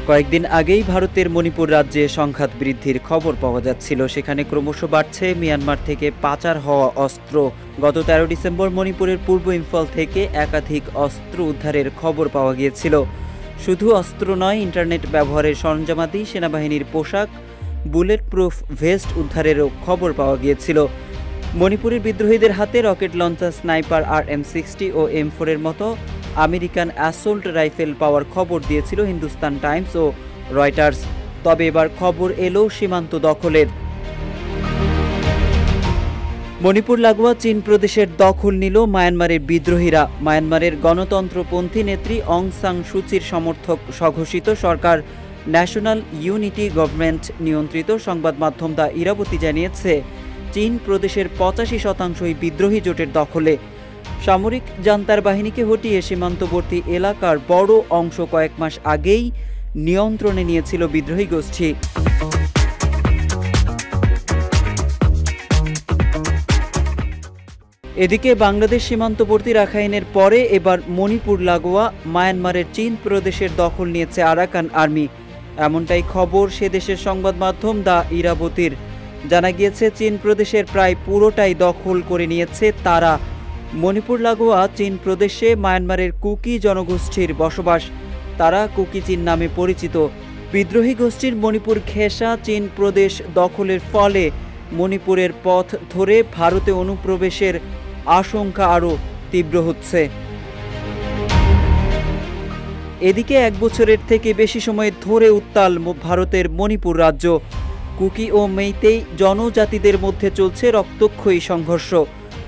কয়েকদিন আগেই ভারতের মণিপুর রাজ্যে সংঘাত বৃদ্ধির খবর পাওয়া যাচ্ছিল। সেখানে ক্রমশ বাড়ছে মিয়ানমার থেকে পাচার হওয়া অস্ত্র। গত 13 ডিসেম্বর মণিপুরের পূর্ব ইম্ফল থেকে একাধিক অস্ত্র উদ্ধারের খবর পাওয়া গিয়েছিল। শুধু অস্ত্র নয়, ইন্টারনেট ব্যবহারের সরঞ্জামাদি, সেনাবাহিনীর পোশাক, বুলেট প্রুফ ভেস্ট উদ্ধারেরও খবর পাওয়া গিয়েছিল। মণিপুরের বিদ্রোহীদের হাতে রকেট লঞ্চার, স্নাইপার, RM-60 ও M4-এর মতো আমেরিকান অ্যাসল্ট রাইফেল পাওয়ার খবর দিয়েছিল হিন্দুস্তান টাইমস ও রয়টার্স। তবে এবার খবর এলো সীমান্ত দখলের। মণিপুর লাগোয়া চীন প্রদেশের দখল নিল মায়ানমারের বিদ্রোহীরা। মায়ানমারের গণতন্ত্রপন্থী নেত্রী অং সান সুচির সমর্থক স্বঘোষিত সরকার ন্যাশনাল ইউনিটি গভর্নমেন্ট নিয়ন্ত্রিত সংবাদ মাধ্যম দ্য ইরাবতী জানিয়েছে, চীন প্রদেশের 85% বিদ্রোহী জোটের দখলে। সামরিক জান্তার বাহিনীকে হটিয়ে সীমান্তবর্তী এলাকার বড় অংশ কয়েক মাস আগেই নিয়ন্ত্রণে নিয়েছিল বিদ্রোহী গোষ্ঠী। এদিকে বাংলাদেশ সীমান্তবর্তী রাখাইনের পরে এবার মণিপুর লাগোয়া মায়ানমারের চীন প্রদেশের দখল নিয়েছে আরাকান আর্মি। এমনটাই খবর সে দেশের সংবাদ মাধ্যম দ্য ইরাবতীর। জানা গিয়েছে, চীন প্রদেশের প্রায় পুরোটাই দখল করে নিয়েছে তারা। মণিপুর লাগোয়া চীন প্রদেশে মায়ানমারের কুকি জনগোষ্ঠীর বসবাস। তারা কুকি চীন নামে পরিচিত। বিদ্রোহী গোষ্ঠীর মণিপুর ঘেঁষা চীন প্রদেশ দখলের ফলে মণিপুরের পথ ধরে ভারতে অনুপ্রবেশের আশঙ্কা আরও তীব্র হচ্ছে। এদিকে 1 বছরের থেকে বেশি সময় ধরে উত্তাল ভারতের মণিপুর রাজ্য। কুকি ও মেইতেই জনজাতিদের মধ্যে চলছে রক্তক্ষয়ী সংঘর্ষ।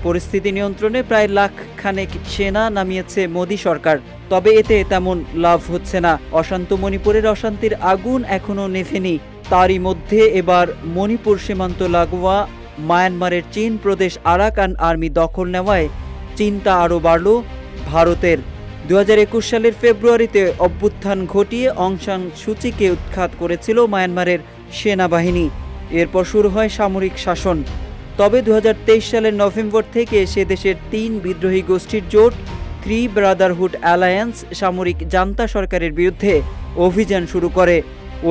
পরিস্থিতি নিয়ন্ত্রণে প্রায় লাখখানেক সেনা নামিয়েছে মোদী সরকার। তবে এতে তেমন লাভ হচ্ছে না। অশান্ত মণিপুরের অশান্তির আগুন এখনও নেভেনি। তারই মধ্যে এবার মণিপুর সীমান্ত লাগোয়া মায়ানমারের চীন প্রদেশ আরাকান আর্মি দখল নেওয়ায় চিন্তা আরও বাড়ল ভারতের। 2021 সালের ফেব্রুয়ারিতে অভ্যুত্থান ঘটিয়ে অং সান সুচিকে উৎখাত করেছিল মায়ানমারের সেনাবাহিনী। এরপর শুরু হয় সামরিক শাসন। তবে 2023 সালের নভেম্বর থেকে সে দেশের 3 বিদ্রোহী গোষ্ঠীর জোট 3 ব্রাদারহুড অ্যালায়েন্স সামরিক জান্তা সরকারের বিরুদ্ধে অভিযান শুরু করে।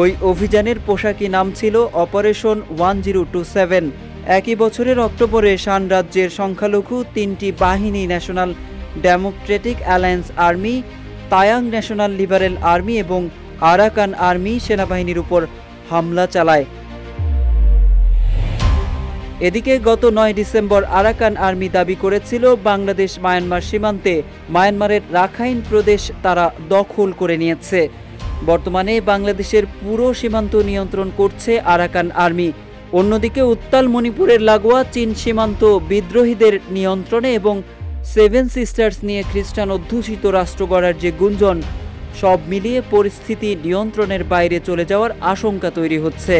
ওই অভিযানের পোশাকি নাম ছিল অপারেশন 1027। একই বছরের অক্টোবরে শান রাজ্যের সংখ্যালঘু 3টি বাহিনী National Democratic Alliance Army, Ta'ang National Liberal Army এবং আরাকান আর্মি সেনাবাহিনীর উপর হামলা চালায়। এদিকে গত 9 ডিসেম্বর আরাকান আর্মি দাবি করেছিল বাংলাদেশ মায়ানমার সীমান্তে মায়ানমারের রাখাইন প্রদেশ তারা দখল করে নিয়েছে। বর্তমানে বাংলাদেশের পুরো সীমান্ত নিয়ন্ত্রণ করছে আরাকান আর্মি। অন্যদিকে উত্তাল মণিপুরের লাগোয়া চীন সীমান্ত বিদ্রোহীদের নিয়ন্ত্রণে এবং 7 সিস্টার্স নিয়ে খ্রিস্টান অধ্যুষিত রাষ্ট্র গড়ার যে গুঞ্জন, সব মিলিয়ে পরিস্থিতি নিয়ন্ত্রণের বাইরে চলে যাওয়ার আশঙ্কা তৈরি হচ্ছে।